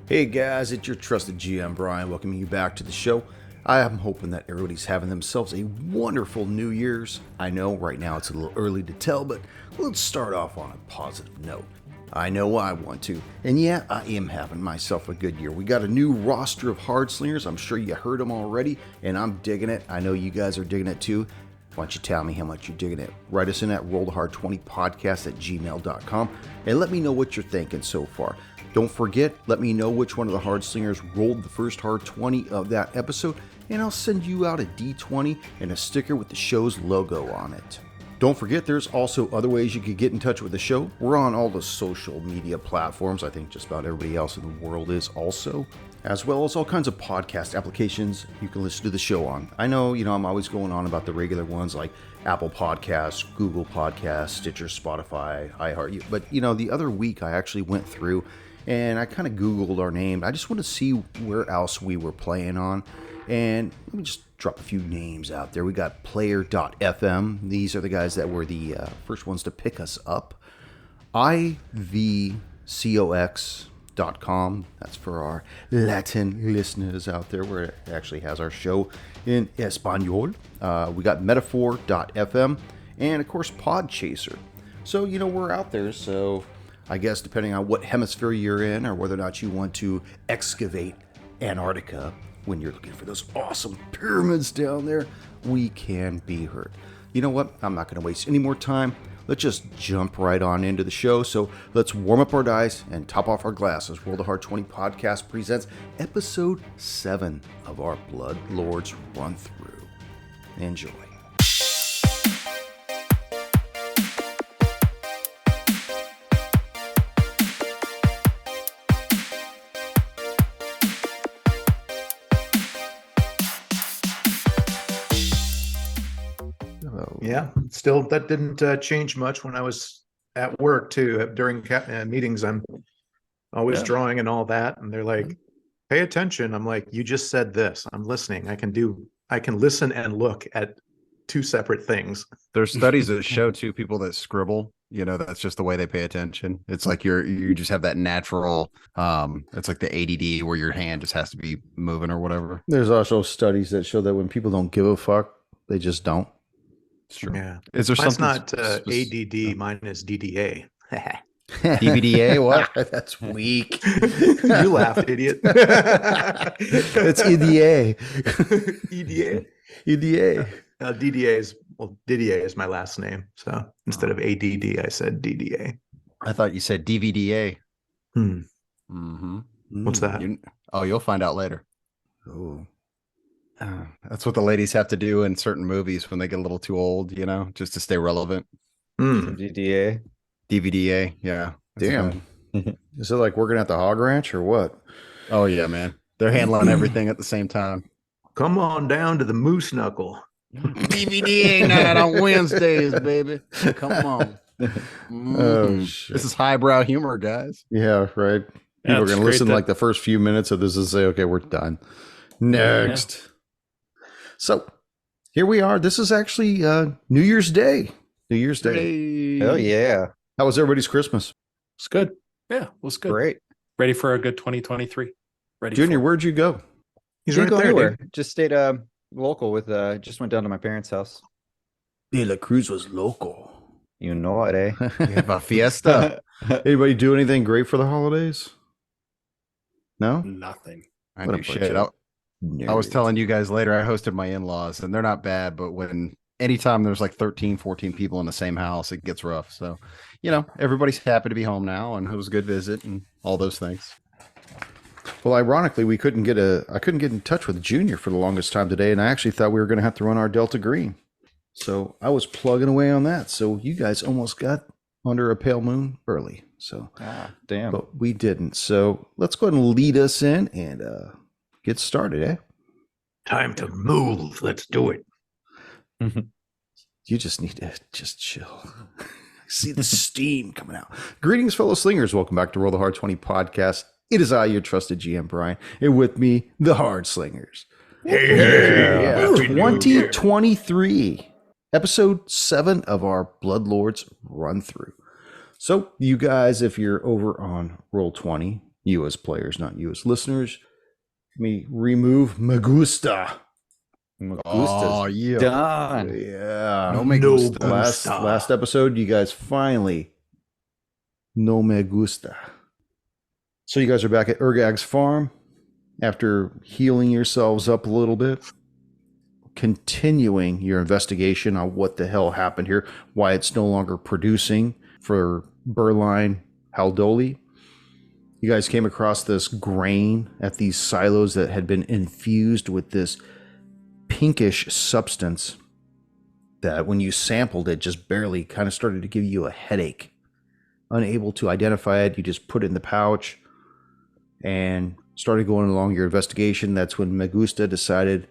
Hey guys, it's your trusted GM Brian welcoming you back to the show. I am hoping that everybody's having themselves a wonderful New Year's. I know right now it's a little early to tell, but let's start off on a positive note. I know I want to, and yeah, I am having myself a good year. We got a new roster of hard slingers. I'm sure you heard them already, and I'm digging it. I know you guys are digging it too. Why don't you tell me how much you're digging it? Write us in at rollthehard20podcast@gmail.com and let me know what you're thinking so far. Don't forget, let me know which one of the hard slingers rolled the first hard 20 of that episode, and I'll send you out a D20 and a sticker with the show's logo on it. Don't forget, there's also other ways you can get in touch with the show. We're on all the social media platforms. I think just about everybody else in the world is also, as well as all kinds of podcast applications you can listen to the show on. I know, I'm always going on about the regular ones like Apple Podcasts, Google Podcasts, Stitcher, Spotify, iHeart. But, the other week I actually went through and I kind of Googled our name. I just want to see where else we were playing on. And let me just drop a few names out there. We got Player.fm. These are the guys that were the first ones to pick us up. IVCOX.com. That's for our Latin listeners out there, where it actually has our show in Espanol. We got Metaphor.fm. And, of course, Podchaser. So, we're out there, so I guess depending on what hemisphere you're in or whether or not you want to excavate Antarctica when you're looking for those awesome pyramids down there, we can be heard. You know what? I'm not going to waste any more time. Let's just jump right on into the show. So let's warm up our dice and top off our glasses. Roll the Hard 20 Podcast presents episode 7 of our Blood Lords run through. Enjoy. Yeah, still that didn't change much when I was at work too. During meetings, I'm always drawing and all that, and they're like, "Pay attention." I'm like, "You just said this. I'm listening. I can listen and look at two separate things." There's studies that show too people that scribble. That's just the way they pay attention. It's like you just have that natural. It's like the ADD where your hand just has to be moving or whatever. There's also studies that show that when people don't give a fuck, they just don't. It's true. Yeah. Is there Mine's something not ADD, mine is DDA. DVDA? What? That's weak. You laughed, idiot. That's EDA. EDA. EDA. Didier is my last name. So instead of ADD, I said DDA. I thought you said DVDA. Mm-hmm. What's that? You'll find out later. Oh. That's what the ladies have to do in certain movies when they get a little too old, just to stay relevant. DDA. DVDA, yeah. Damn. Is it like working at the hog ranch or what? Oh, yeah, man. They're handling everything at the same time. Come on down to the moose knuckle. DVDA night on Wednesdays, baby. Come on. Oh, shit. This is highbrow humor, guys. Yeah, right. People are going to listen like the first few minutes of this and say, okay, we're done. Next. Yeah. So here we are. This is actually New Year's Day. New Year's Day. Oh, yeah. How was everybody's Christmas? It's good. Yeah, it was good. Great. Ready for a good 2023. Ready. Junior, where'd you go? He's Didn't right go there, anywhere. dude. Just stayed local with just went down to my parents' house. De La Cruz was local. You know it, eh? You have a fiesta. Anybody do anything great for the holidays? No? Nothing. I do shit. I was telling you guys later, I hosted my in-laws, and they're not bad, but anytime there's like 13, 14 people in the same house, it gets rough. So, everybody's happy to be home now, and it was a good visit and all those things. Well, ironically, I couldn't get in touch with Junior for the longest time today, and I actually thought we were going to have to run our Delta Green. So I was plugging away on that. So you guys almost got under a pale moon early. So damn. But we didn't. So let's go ahead and lead us in and get started, eh? Time to move. Let's do it. You just need to just chill. See the steam coming out. Greetings, fellow slingers. Welcome back to Roll the Hard 20 Podcast. It is I, your trusted GM Brian, and with me, the Hard Slingers. Hey, 2023, episode 7 of our Bloodlords run through. So, you guys, if you're over on Roll20, You as players, not you as listeners. Let me remove me gusta. Oh, yeah. Done. Yeah. No me gusta. Last episode, you guys finally no me gusta. So you guys are back at Urgag's farm after healing yourselves up a little bit, continuing your investigation on what the hell happened here, why it's no longer producing for Berline Haldoli. You guys came across this grain at these silos that had been infused with this pinkish substance that when you sampled it just barely kind of started to give you a headache. Unable to identify it, you just put it in the pouch and started going along your investigation. That's when Magusta decided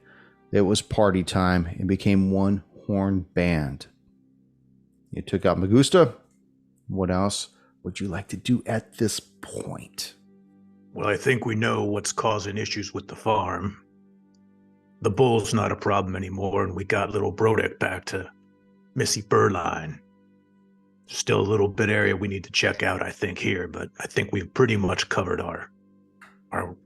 it was party time and became one horn band. You took out Magusta. What else would you like to do at this point? Well, I think we know what's causing issues with the farm. The bull's not a problem anymore, and we got little Brodek back to Missy Burline. Still a little bit area we need to check out, I think, here, but I think we've pretty much covered our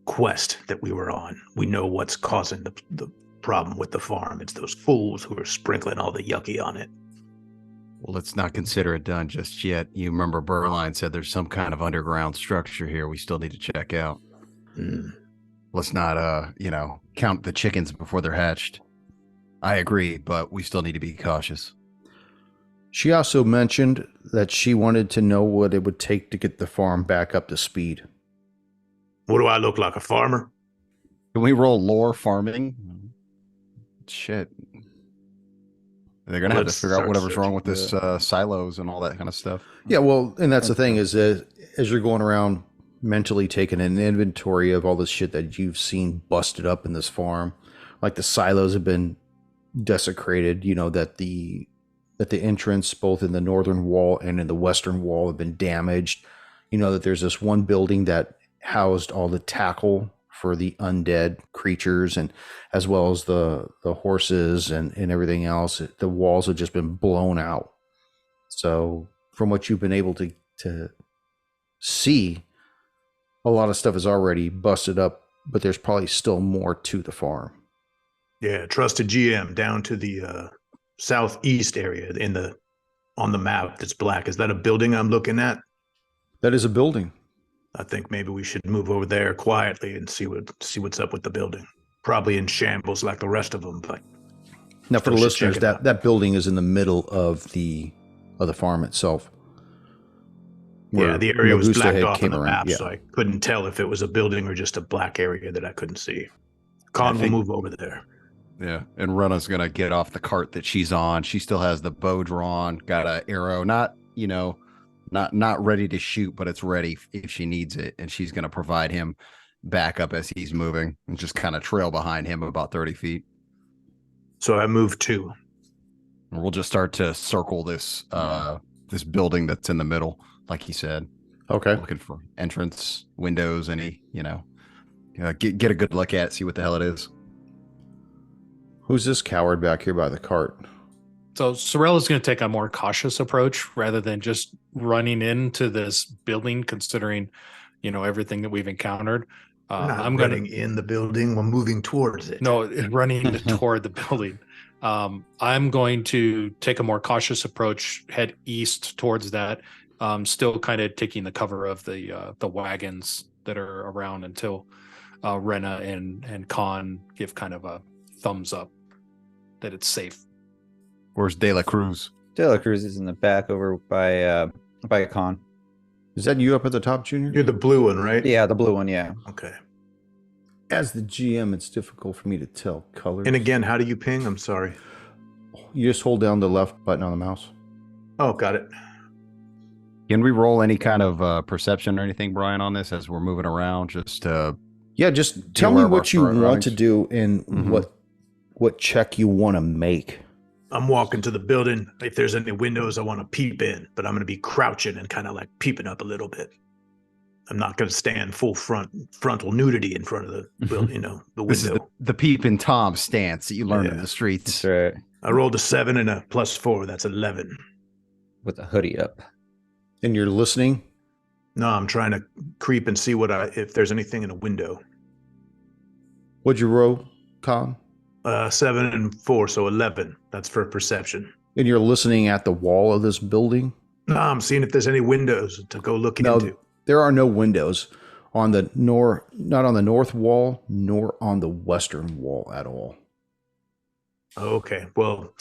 quest that we were on. We know what's causing the problem with the farm. It's those fools who are sprinkling all the yucky on it. Well, let's not consider it done just yet. You remember Berline said there's some kind of underground structure here we still need to check out. Let's not, count the chickens before they're hatched. I agree, but we still need to be cautious. She also mentioned that she wanted to know what it would take to get the farm back up to speed. What do I look like, a farmer? Can we roll lore farming? Shit. They're going to have to figure out whatever's wrong with this silos and all that kind of stuff. Yeah, well, and that's the thing is as you're going around mentally taking an inventory of all this shit that you've seen busted up in this farm, like the silos have been desecrated, that the entrance both in the northern wall and in the western wall have been damaged. That there's this one building that housed all the tackle for the undead creatures, and as well as the horses and everything else. The walls have just been blown out. So from what you've been able to see, a lot of stuff is already busted up, but there's probably still more to the farm. Yeah, Trusted GM down to the southeast area on the map that's black. Is that a building I'm looking at? That is a building. I think maybe we should move over there quietly and see what's up with the building. Probably in shambles like the rest of them, but now for the listeners, that building is in the middle of the farm itself. Yeah, the area was blacked off on the map, yeah. So I couldn't tell if it was a building or just a black area that I couldn't see. Con will move over there. Yeah, and Runna's gonna get off the cart that she's on. She still has the bow drawn, got an arrow, not ready to shoot, but it's ready if she needs it, and she's gonna provide him backup as he's moving and just kind of trail behind him about 30 feet. So I moved 2. And we'll just start to circle this this building that's in the middle, like he said. Okay. Looking for entrance, windows, any, get a good look at it, see what the hell it is. Who's this coward back here by the cart? So Sorella's going to take a more cautious approach rather than just running into this building, considering, everything that we've encountered. I'm running in the building. We're moving towards it. No, running toward the building. I'm going to take a more cautious approach, head east towards that. Still kind of taking the cover of the wagons that are around until Rena and Khan give kind of a thumbs up that it's safe. Where's De La Cruz? De La Cruz is in the back over by Khan. Is that you up at the top, Junior? You're the blue one, right? Yeah, the blue one, yeah. Okay. As the GM, it's difficult for me to tell colors. And again, how do you ping? I'm sorry. You just hold down the left button on the mouse. Oh, got it. Can we roll any kind of perception or anything, Brian, on this as we're moving around? Just just tell me what you want to do and Mm-hmm. what check you want to make. I'm walking to the building. If there's any windows, I want to peep in, but I'm going to be crouching and kind of like peeping up a little bit. I'm not going to stand full frontal nudity in front of the building, the window. This is the peep and Tom stance that you learn in the streets. That's right. I rolled a 7 and a +4. That's 11. With the hoodie up. And you're listening? No, I'm trying to creep and see if there's anything in a window. What'd you roll, Con? 7 and 4, so 11. That's for perception. And you're listening at the wall of this building? No, I'm seeing if there's any windows to go look into. There are no windows on the not on the north wall, nor on the western wall at all. Okay, well,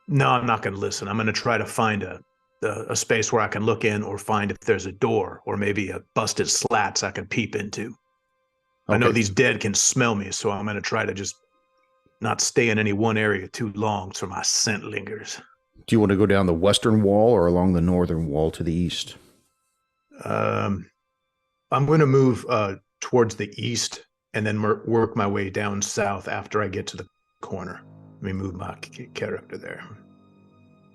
no, I'm not going to listen. I'm going to try to find a space where I can look in, or find if there's a door or maybe a busted slats I can peep into. Okay. I know these dead can smell me, so I'm going to try to just not stay in any one area too long so my scent lingers. Do you want to go down the western wall or along the northern wall to the east? I'm going to move towards the east and then work my way down south after I get to the corner. Let me move my character there.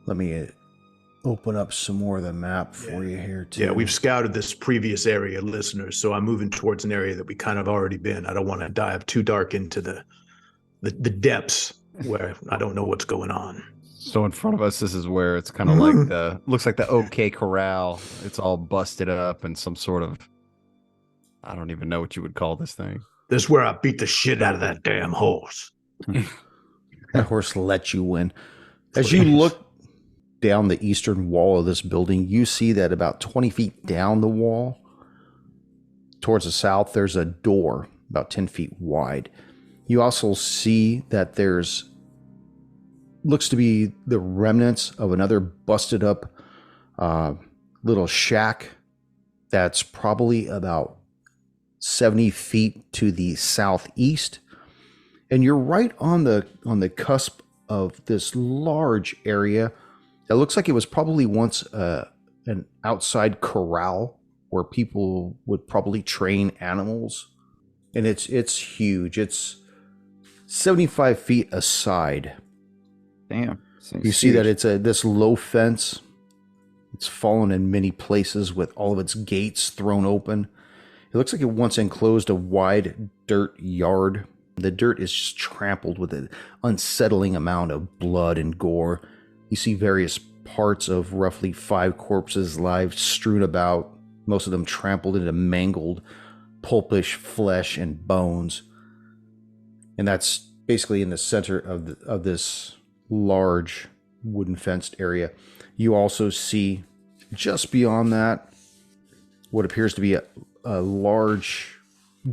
Let me open up some more of the map for you here, too. Yeah, we've scouted this previous area, listeners, so I'm moving towards an area that we kind of already been. I don't want to dive too dark into the depths where I don't know what's going on. So in front of us, this is where it's kind of like looks like the OK Corral. It's all busted up and some sort of, I don't even know what you would call this thing. This is where I beat the shit out of that damn horse. That horse let you win. As you look down the eastern wall of this building, you see that about 20 feet down the wall, towards the south, there's a door about 10 feet wide. You also see that looks to be the remnants of another busted up little shack that's probably about 70 feet to the southeast. And you're right on the cusp of this large area that looks like it was probably once an outside corral where people would probably train animals. And it's huge. It's 75 feet aside. Damn. You see that it's this low fence. It's fallen in many places with all of its gates thrown open. It looks like it once enclosed a wide dirt yard. The dirt is just trampled with an unsettling amount of blood and gore. You see various parts of roughly 5 corpses live strewn about, most of them trampled into mangled, pulpish flesh and bones. And that's basically in the center of this large wooden fenced area. You also see just beyond that what appears to be a large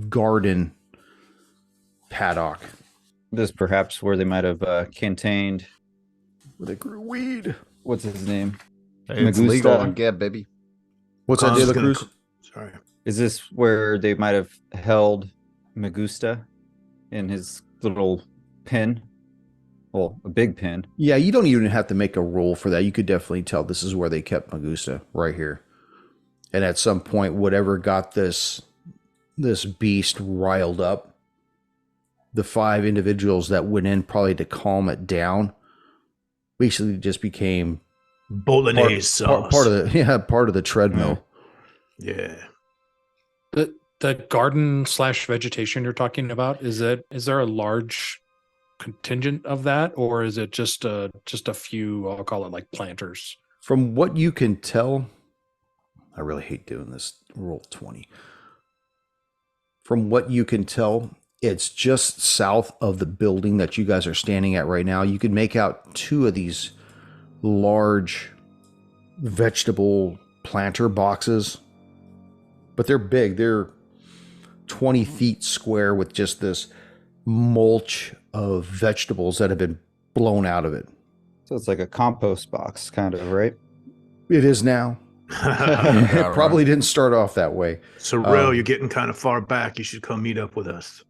garden paddock. This is perhaps where they might have contained. Where they grew weed. What's his name? Hey, it's Magusta. legal again, baby. What's that, De La Cruz? Sorry. Is this where they might have held Magusta in his little pen? Well, a big pen. Yeah, you don't even have to make a roll for that. You could definitely tell this is where they kept Magusta, right here. And at some point, whatever got this beast riled up, the 5 individuals that went in probably to calm it down basically just became Bolognese sauce. part of the treadmill. Yeah. The garden / vegetation you're talking about, is there a large contingent of that, or is it just a few, I'll call it like planters? From what you can tell, I really hate doing this, roll 20. From what you can tell, it's just south of the building that you guys are standing at right now. You can make out 2 of these large vegetable planter boxes, but they're big. They're 20 feet square with just this mulch of vegetables that have been blown out of it. So it's like a compost box, kind of, right? It is now. It probably didn't start off that way. So, Ro, you're getting kind of far back. You should come meet up with us.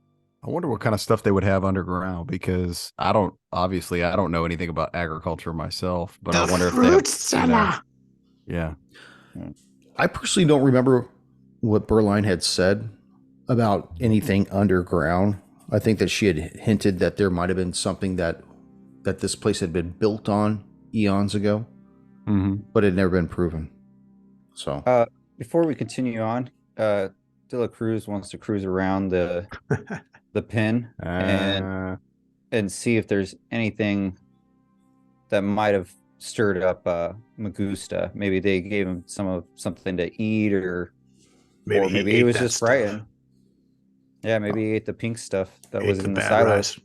I wonder what kind of stuff they would have underground, because I don't know anything about agriculture myself, but I wonder if they have, yeah. I personally don't remember what Berline had said about anything underground. I think that she had hinted that there might have been something that this place had been built on eons ago, but it had never been proven. So before we continue on, De La Cruz wants to cruise around the pen and see if there's anything that might have stirred up Magusta. Maybe they gave him something to eat, or maybe he ate was that just stuff. frightened. Yeah, maybe he ate the pink stuff that Ate was the in the bad silo. rice.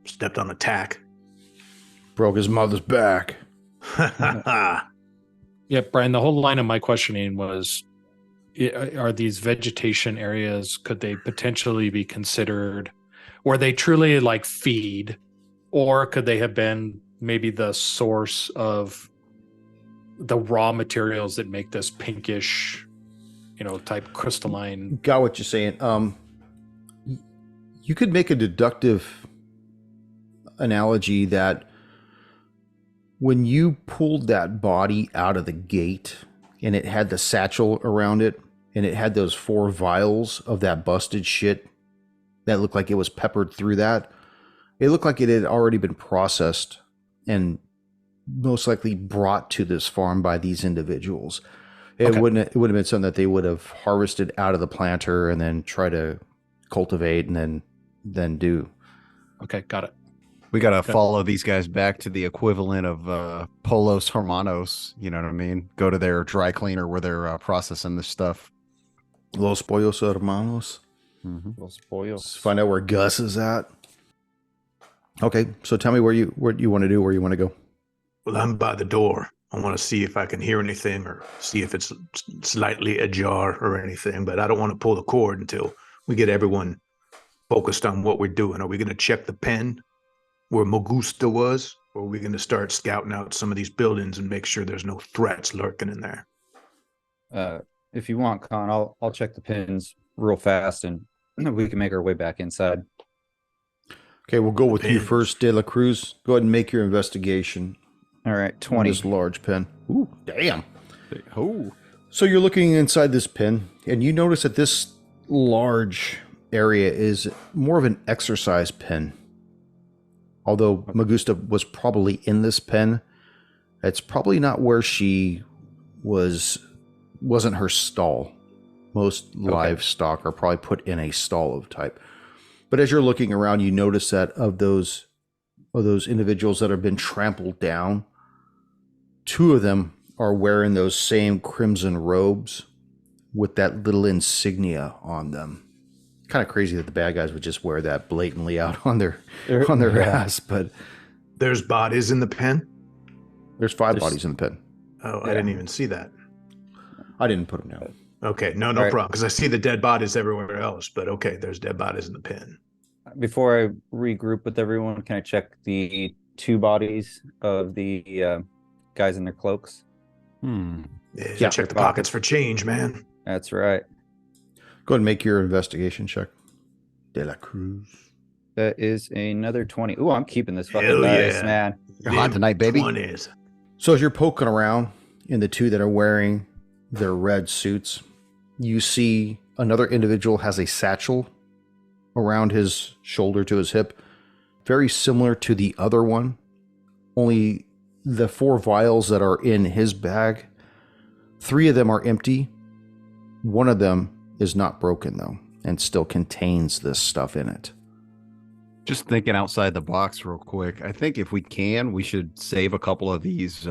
Stepped on a tack. Broke his mother's back. Yeah, Brian, the whole line of my questioning was, are these vegetation areas, could they potentially be considered, were they truly like feed, or could they have been maybe the source of the raw materials that make this pinkish, type crystalline? Got what you're saying. You could make a deductive analogy that when you pulled that body out of the gate and it had the satchel around it and it had those 4 vials of that busted shit that looked like it was peppered through that, it looked like it had already been processed and most likely brought to this farm by these individuals. It Okay. would have been something that they would have harvested out of the planter and then try to cultivate and then do. Okay, got it. We got to Okay. follow these guys back to the equivalent of Polos Hermanos. You know what I mean? Go to their dry cleaner where they're processing this stuff. Los Pollos Hermanos. Los pollos. Let's find out where Gus is at. Okay, so tell me what you want to do, where you want to go. Well, I'm by the door. I want to see if I can hear anything or see if it's slightly ajar or anything, but I don't want to pull the cord until we get everyone focused on what we're doing. Are we going to check the pen where Magusta was, or are we going to start scouting out some of these buildings and make sure there's no threats lurking in there? If you want, Con, I'll check the pins real fast, and we can make our way back inside. Okay, we'll go with you Pins. first, De La Cruz. Go ahead and make your investigation. All right, on 20. this large pen. Ooh, damn. Oh, So you're looking inside this pen, and you notice that this large area is more of an exercise pen. Although Magusta was probably in this pen, it's probably not where she wasn't her stall. Most livestock are probably put in a stall of type. But as you're looking around, you notice that of those individuals that have been trampled down, 2 of them are wearing those same crimson robes with that little insignia on them. Kind of crazy that the bad guys would just wear that blatantly out on their ass, but There's bodies in the pen? there's 5 bodies in the pen. Oh, I didn't even see that. I didn't put them down. Okay, no Right. problem, because I see the dead bodies everywhere else, but okay, there's dead bodies in the pen. Before I regroup with everyone, can I check the 2 bodies of the guys in their cloaks? Yeah, check the pockets for change, man. That's right. Go ahead and make your investigation check. De La Cruz. That is another 20. Ooh, I'm keeping this fucking Hell dice, yeah. man. you're hot tonight, baby. 20s. So as you're poking around in the 2 that are wearing their red suits, you see another individual has a satchel around his shoulder to his hip, very similar to the other one, only the 4 vials that are in his bag, 3 of them are empty. 1 of them is not broken though, and still contains this stuff in it. Just thinking outside the box real quick. I think if we can, we should save a couple of these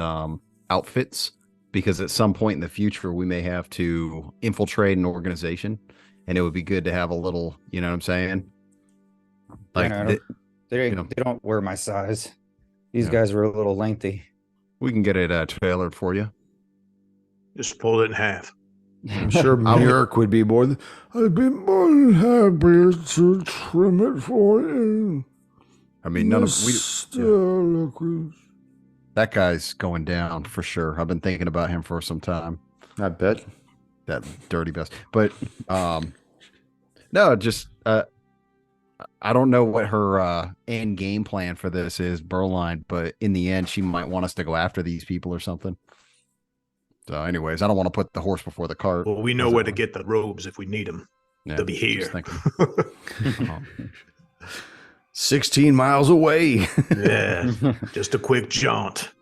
outfits, because at some point in the future, we may have to infiltrate an organization, and it would be good to have a little, you know what I'm saying? Like, Yeah, they you know. don't wear my size. These Yeah. guys were a little lengthy. we can get it tailored for you. Just pull it in half. I'm sure Murk would be more than, I'd be more than happy to trim it for you. I mean, none of Mr. La Cruz. that guy's going down for sure. I've been thinking about him for some time. I bet. That dirty best. But no, just I don't know what her end game plan for this is, Berline, but in the end, she might want us to go after these people or something. So, anyways, I don't want to put the horse before the cart. Well, we know as it where to were. get the robes if we need them. Yeah, They'll be just here. thinking. 16 miles away. Yeah, just a quick jaunt.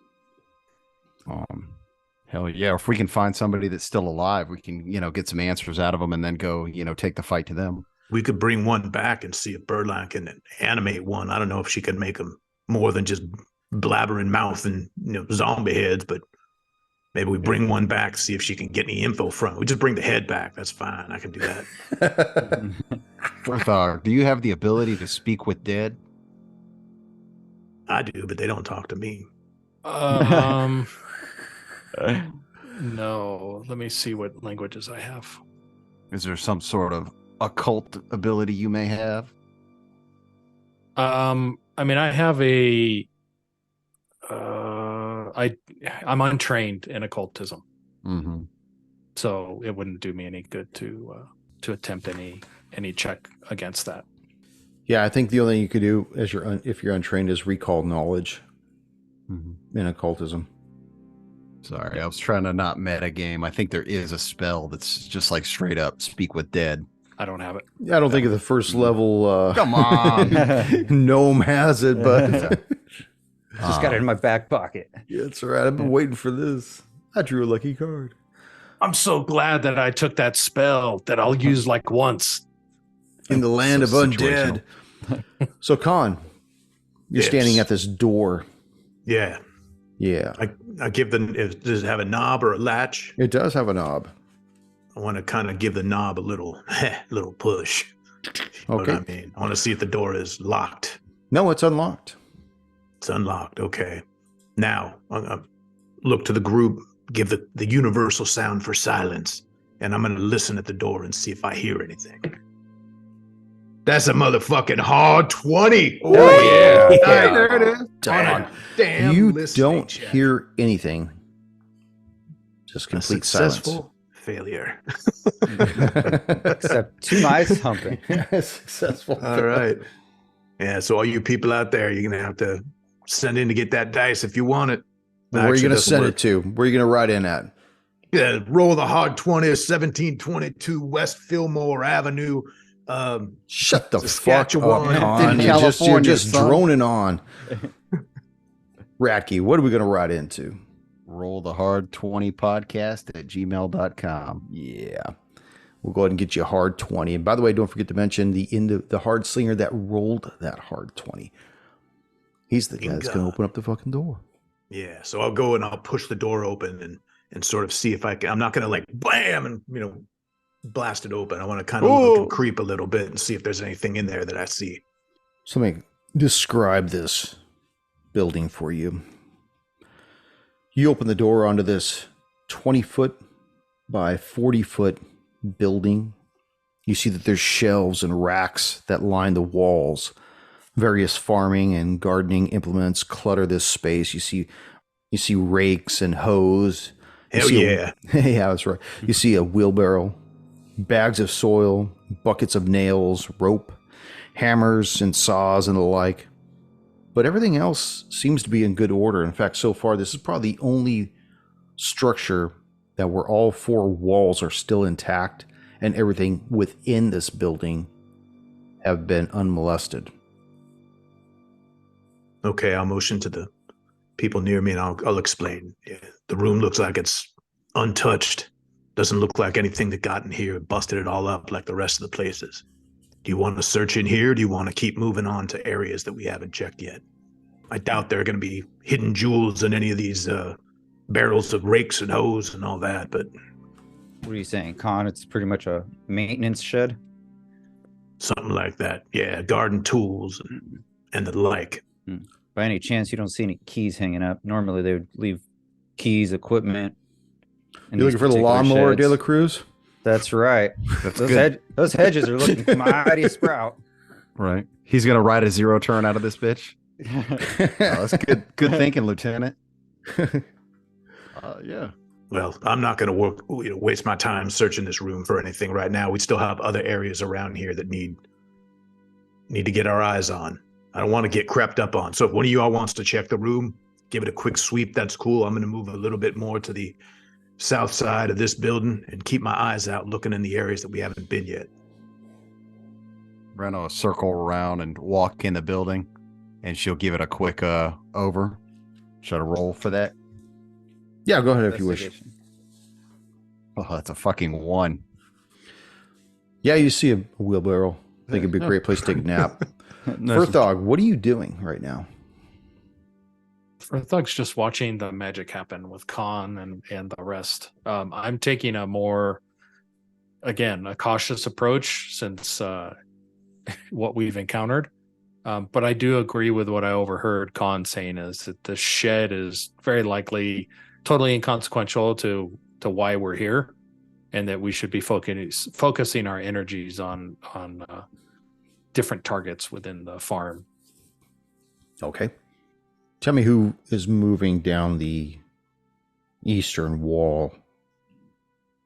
Hell yeah! If we can find somebody that's still alive, we can, get some answers out of them, and then go, take the fight to them. We could bring one back and see if Birdline can animate one. I don't know if she can make them more than just blabbering mouth and zombie heads, but maybe we bring one back, see if she can get any info from it. We just bring the head back. That's fine. I can do that. Berthar, do you have the ability to speak with dead? I do, but they don't talk to me. No. Let me see what languages I have. Is there some sort of occult ability you may have? I mean, I have I'm untrained in occultism, so it wouldn't do me any good to attempt any check against that. Yeah, I think the only thing you could do if you're untrained is recall knowledge in occultism. Sorry, I was trying to not meta game. I think there is a spell that's just like straight up speak with dead. I don't have it. I don't think at the first level. Come on, gnome has it, but Just got it in my back pocket. yeah, that's all right. I've been waiting for this. I drew a lucky card. I'm so glad that I took that spell that I'll use like once. In the land of undead. So, Khan, you're standing at this door. Yeah. Yeah. I give does it have a knob or a latch? It does have a knob. I want to kind of give the knob a little push. You know what I mean? I want to see if the door is locked. No, it's unlocked. It's unlocked. Okay. Now, look to the group, give the universal sound for silence, and I'm going to listen at the door and see if I hear anything. That's a motherfucking hard 20. Oh, yeah. There it is. Damn, You listening don't check. hear anything. Just A complete successful failure. Except 2 eyes humping. silence. Successful. All right. Yeah, so all you people out there, you're going to have to send in to get that dice if you want it. Where are you going to send it to? Where are you going to write in at? Yeah, roll the hard 20, 1722 West Fillmore Avenue. Shut the fuck Saskatchewan. up, Con. You're California, just son. droning on. Ratke, what are we going to write into? Roll the hard 20 podcast at gmail.com. Yeah. We'll go ahead and get you a hard 20. And by the way, don't forget to mention the hard slinger that rolled that hard 20. He's the guy that's going to open up the fucking door. Yeah, so I'll go and I'll push the door open and sort of see if I can. I'm not going to like blam and, blast it open. I want to kind of look and creep a little bit and see if there's anything in there that I see. So let me describe this building for you. You open the door onto this 20-foot by 40-foot building. You see that there's shelves and racks that line the walls. Various farming and gardening implements clutter this space. You see rakes and hoes. Hell yeah. Yeah, that's right. You see a wheelbarrow, bags of soil, buckets of nails, rope, hammers and saws and the like. But everything else seems to be in good order. In fact, so far, this is probably the only structure that where all 4 walls are still intact and everything within this building have been unmolested. Okay, I'll motion to the people near me and I'll explain. Yeah, the room looks like it's untouched. Doesn't look like anything that got in here busted it all up like the rest of the places. Do you want to search in here? Or do you want to keep moving on to areas that we haven't checked yet? I doubt there are going to be hidden jewels in any of these barrels of rakes and hoes and all that, but... What are you saying, Con? It's pretty much a maintenance shed? Something like that. Yeah, garden tools and the like. By any chance, you don't see any keys hanging up? Normally, they would leave keys, equipment. You looking for the lawnmower, De La Cruz? That's right. Those hedges are looking mighty sprout. Right. He's going to ride a 0 turn out of this bitch. That's good thinking, Lieutenant. Yeah. Well, I'm not going to waste my time searching this room for anything right now. We still have other areas around here that need to get our eyes on. I don't want to get crept up on. So if one of y'all wants to check the room, give it a quick sweep, that's cool. I'm going to move a little bit more to the south side of this building and keep my eyes out looking in the areas that we haven't been yet. Reno will circle around and walk in the building, and she'll give it a quick over. Should I roll for that? Yeah, go ahead if you wish. Oh, that's a fucking 1. Yeah, you see a wheelbarrow. I think it'd be a great place to take a nap. Firthog, what are you doing right now? for thugs just watching the magic happen with Khan and the rest, I'm taking a more, again, a cautious approach since what we've encountered. But I do agree with what I overheard Khan saying, is that the shed is very likely totally inconsequential to why we're here, and that we should be focusing our energies on different targets within the farm. Okay. Tell me who is moving down the eastern wall.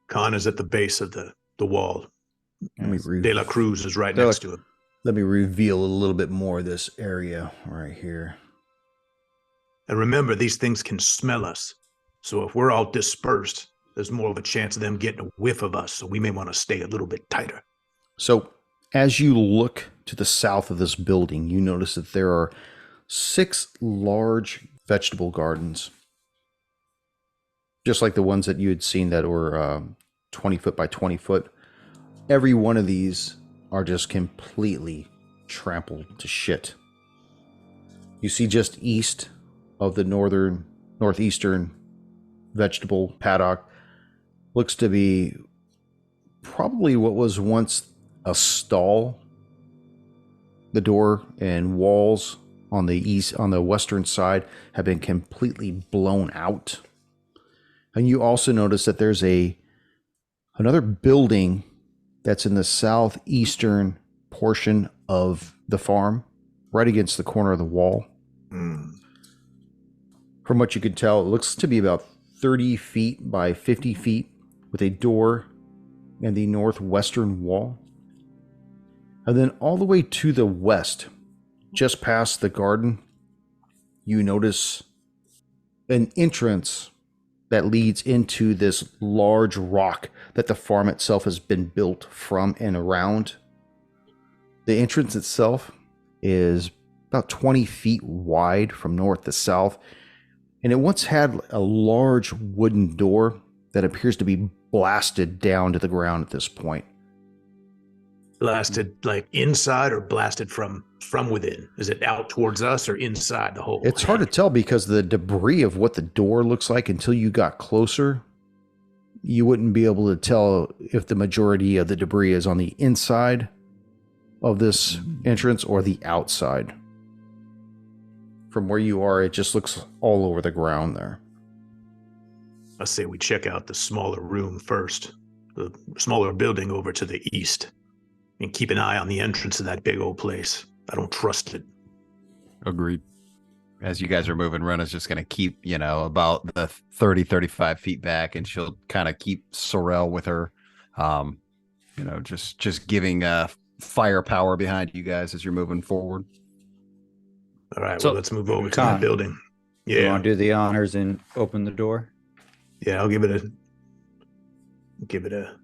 Khan is at the base of the wall. De La Cruz is right next to him. Let me reveal a little bit more of this area right here. And remember, these things can smell us. So if we're all dispersed, there's more of a chance of them getting a whiff of us. So we may want to stay a little bit tighter. So as you look to the south of this building, you notice that there are 6 large vegetable gardens, just like the ones that you had seen that were 20 foot by 20 foot. Every one of these are just completely trampled to shit. You see just east of the northeastern vegetable paddock looks to be probably what was once a stall. The door and walls on the western side have been completely blown out. And you also notice that there's another building that's in the southeastern portion of the farm, right against the corner of the wall. From what you could tell, it looks to be about 30 feet by 50 feet with a door in the northwestern wall. And then all the way to the west, just past the garden, you notice an entrance that leads into this large rock that the farm itself has been built from and around. The entrance itself is about 20 feet wide from north to south, and it once had a large wooden door that appears to be blasted down to the ground at this point. Blasted like inside or blasted from within? Is it out towards us or inside the hole? It's hard to tell because the debris of what the door looks like, until you got closer, you wouldn't be able to tell if the majority of the debris is on the inside of this entrance or the outside. From where you are, it just looks all over the ground there. I say we check out the smaller room first, the smaller building over to the east, and keep an eye on the entrance of that big old place. I don't trust it. Agreed. As you guys are moving, Rena's just going to keep, about the 30, 35 feet back, and she'll kind of keep Sorrel with her, just giving firepower behind you guys as you're moving forward. All right, well, let's move over to that building. Yeah. You want to do the honors and open the door? Yeah, I'll give it a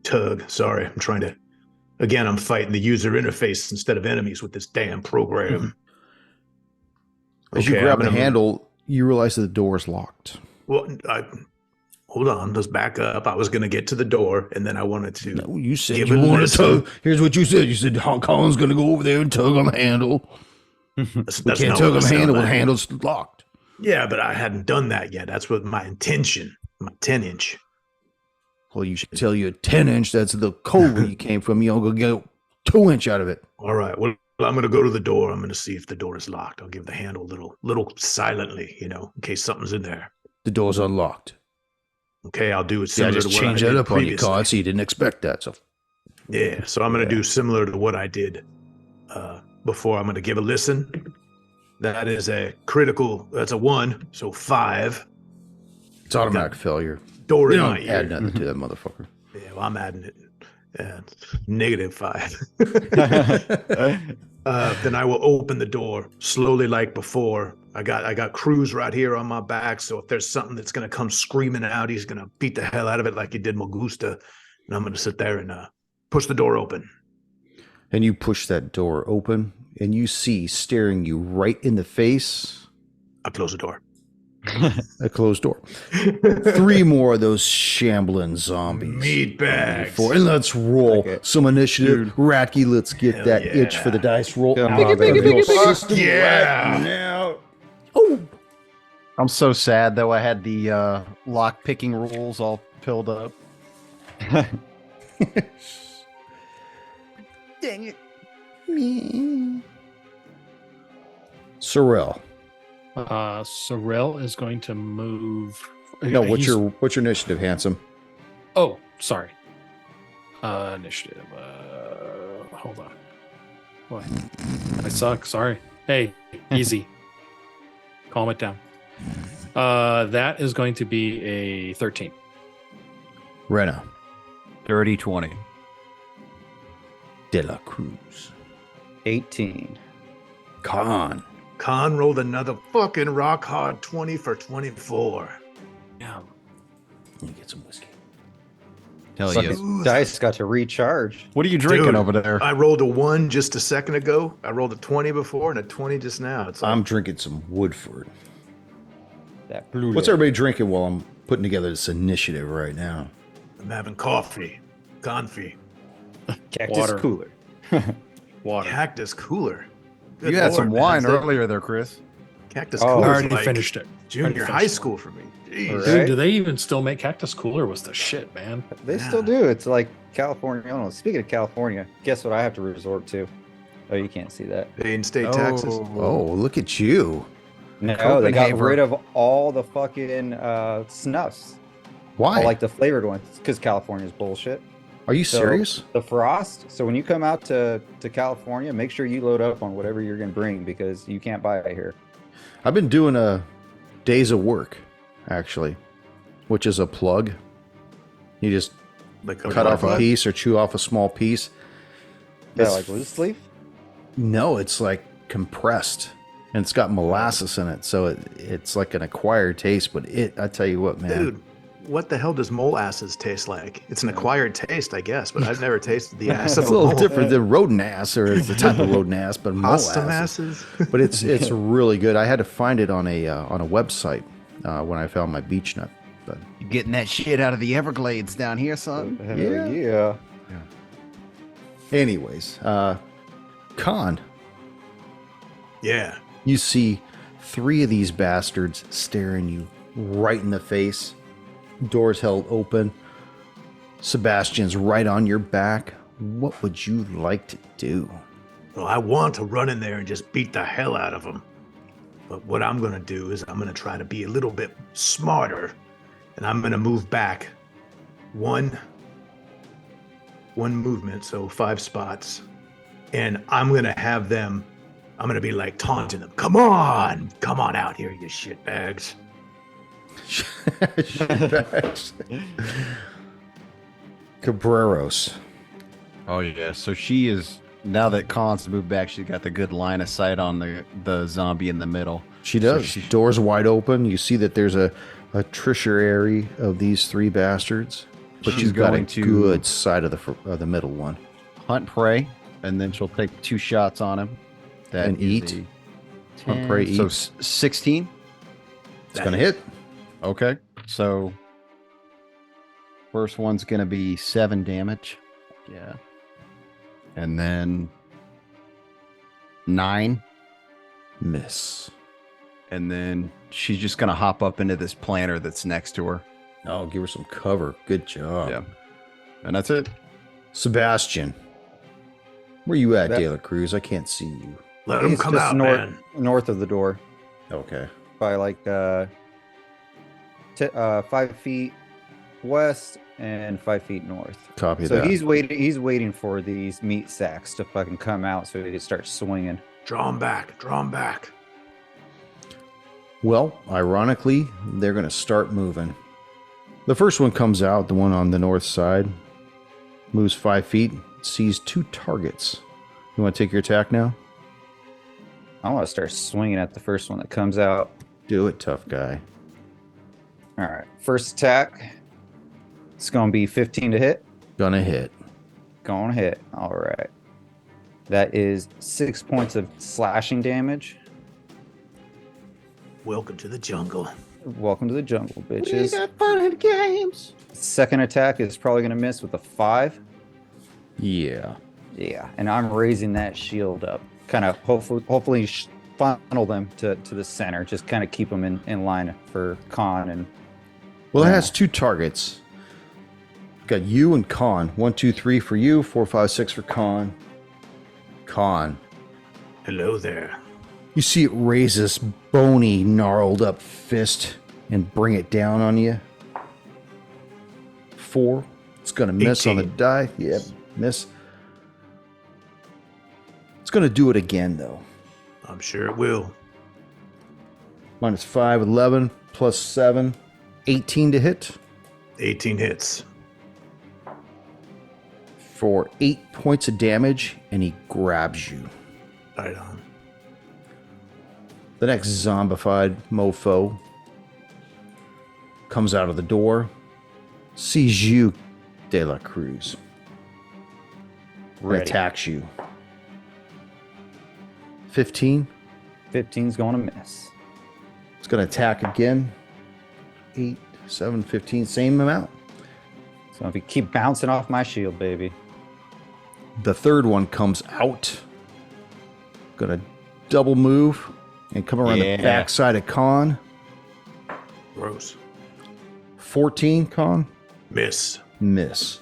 tug. Sorry, I'm fighting the user interface instead of enemies with this damn program. As you grab the handle, you realize that the door is locked. Well, hold on, let's back up. I was going to get to the door, and then I wanted to. No, you said you wanted to tug. Here's what you said. You said Colin's going to go over there and tug on the handle. We can't tug on the handle when the handle's locked. Yeah, but I hadn't done that yet. That's what my intention, my 10-inch. Well, you should tell you a 10-inch. That's the code where you came from. You'll go get a 2-inch out of it. All right. Well, I'm going to go to the door. I'm going to see if the door is locked. I'll give the handle a little silently, in case something's in there. The door's unlocked. Okay, I'll do it similar to what I did just change that up on your card, so you didn't expect that. So I'm going to do similar to what I did before. I'm going to give a listen. That is a critical. That's a 1, so 5. It's automatic failure. Door You in don't my ear. add nothing to that motherfucker. Yeah, well, I'm adding it. -5. Then I will open the door slowly like before. I got Cruz right here on my back, so if there's something that's going to come screaming out, he's going to beat the hell out of it like he did Magusta, and I'm going to sit there and push the door open. And you push that door open, and you see staring you right in the face. I close the door. A closed door. 3 more of those shambling zombies. Meat bags. And let's roll some initiative. Ratky, let's get that itch for the dice roll. Come out on, of baby. your system Yeah. right now. Oh, I'm so sad though. I had the lock picking rules all filled up. Dang it. Sorrel. Sorrel is going to move. No, what's He's- your initiative, handsome? Oh, sorry. Initiative. Hold on. What? I suck. Sorry. Hey, easy. Calm it down. That is going to be a 13. Rena. Dirty 20. De la Cruz. 18. Khan. Khan rolled another fucking rock hard 20 for 24. Yeah. Let me get some whiskey. Hell Fucking yes. dice got to recharge. What are you drinking Dude, over there? I rolled a 1 just a second ago. I rolled a 20 before and a 20 just now. It's like, I'm drinking some Woodford. That blue. What's everybody drinking while I'm putting together this initiative right now? I'm having coffee. Confy. Cactus Water. cooler. Water. Cactus cooler. Good You had Lord, some man. wine It's like earlier there, Chris. Cactus Oh, I cooler. already finished it. Junior Already high finished school for me. Jeez. Right. Dude, do they even still make Cactus Cooler? Was the shit, man. They still do. It's like California. I don't know. Speaking of California, guess what I have to resort to? Oh, you can't see that. Paying state taxes. Oh, look at you. No, they got Copenhagen. rid of all the fucking snuffs. Why? All like the flavored ones. Because California's bullshit. Are you So, serious? The frost. So when you come out to California, make sure you load up on whatever you're going to bring because you can't buy it here. I've been doing a days of work, actually, which is a plug. You just Like cut off a plug? piece or chew off a small piece. Yeah, It's- like loose leaf. No, it's like compressed, and it's got molasses in it, so it's like an acquired taste. But I tell you what, man, Dude, what the hell does molasses taste like? It's an acquired taste, I guess, but I've never tasted the ass of it's a little mole. different than rodent ass, or the type of rodent ass, but Pasta molasses. masses. But it's really good. I had to find it on a website when I found my beech nut. But You getting that shit out of the Everglades down here, son? Hell Yeah. yeah. anyways, Khan, Yeah. you see 3 of these bastards staring you right in the face. Doors held open. Sebastian's right on your back. What would you like to do? Well, I want to run in there and just beat the hell out of them. But what I'm going to do is I'm going to try to be a little bit smarter. And I'm going to move back one movement, so 5 spots. And I'm going to have them, I'm going to be like taunting them. Come on out here, you shitbags. Cabreros. Oh yeah. So she is now that Khan's moved back. She's got the good line of sight on the zombie in the middle. She does. So Doors wide open. You see that there's a tertiary of these 3 bastards, but She's she's got a going to- good side of the middle one. Hunt prey, and then she'll take 2 shots on him. That And is eat. a Hunt, prey, 10, so eat. 16. It's gonna hit. Okay. So first one's gonna be 7 damage. Yeah. And then 9. Miss. And then she's just gonna hop up into this planter that's next to her. Oh, give her some cover. Good job. Yeah. And that's it. Sebastian, where you at, That- De La Cruz? I can't see you. Let them He's come just out, north, man. north of the door Okay. by like 5 feet west and 5 feet north. Copy So that. he's waiting for these meat sacks to fucking come out so he can start swinging. Draw them back. Draw them back. Well, ironically, they're going to start moving. The first one comes out, the one on the north side, moves 5 feet, sees 2 targets. You want to take your attack now? I want to start swinging at the first one that comes out. Do it, tough guy. All right, first attack. It's gonna be 15 to hit. Gonna hit. Gonna hit. All right. That is 6 points of slashing damage. Welcome to the jungle. Welcome to the jungle, bitches. fun in games. Second attack is probably gonna miss with a 5. Yeah. Yeah, and I'm raising that shield up, kind of hopefully funnel them to the center. Just kind of keep them in line for Khan and. Well, it has 2 targets. Got you and Khan. 1, 2, 3 for you. 4, 5, 6 for Khan. Khan. Hello there. You see it raise this bony, gnarled up fist and bring it down on you. 4. It's going to miss 18. on the die. Yep, miss. It's going to do it again, though. I'm sure it will. Minus 5, 11, plus 7, 18 to hit 18 hits. for 8 points of damage, and he grabs you. Right on. The next zombified mofo comes out of the door, sees you, De La Cruz, and Ready. attacks you. 15. 15's going to miss. It's going to attack again. 8, 7, 15, same amount. So if you keep bouncing off my shield, baby. The third one comes out. Going to double move and come around the backside of Khan. Gross. 14, Khan. Miss. Miss.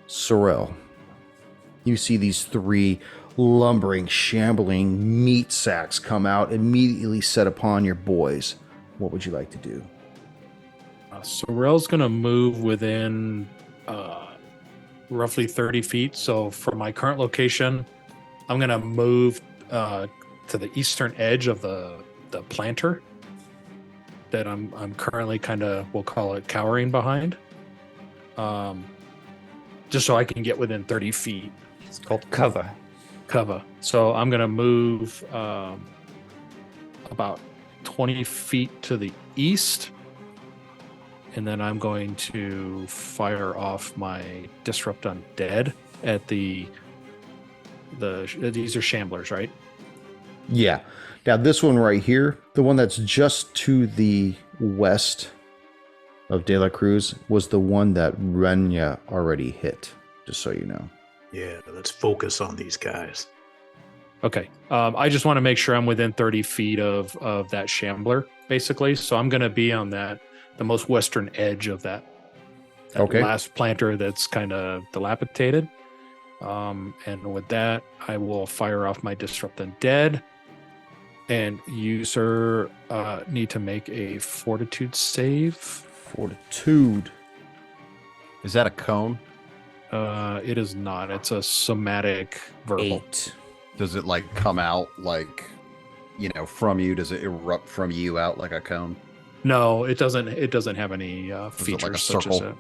Sorrel. You see these 3 lumbering, shambling meat sacks come out, immediately set upon your boys. What would you like to do? Sorrel's going to move within roughly 30 feet. So from my current location, I'm going to move to the eastern edge of the planter that I'm currently kind of, we'll call it, cowering behind. Just so I can get within 30 feet. It's called cover. So I'm going to move about 20 feet to the east. And then I'm going to fire off my Disrupt Undead at these are Shamblers, right? Yeah. Now, this one right here, the one that's just to the west of De La Cruz, was the one that Renya already hit, just so you know. Yeah, let's focus on these guys. Okay. I just want to make sure I'm within 30 feet of that Shambler, basically. So I'm going to be on the most western edge of that Okay. last planter that's kind of dilapidated. And with that, I will fire off my Disrupt Undead. And you, sir, need to make a Fortitude save. Fortitude. Is that a cone? It is not. It's a somatic verbal. 8. Does it like come out like, from you? Does it erupt from you out like a cone? No, it doesn't. It doesn't have any it features like a such as circle? it.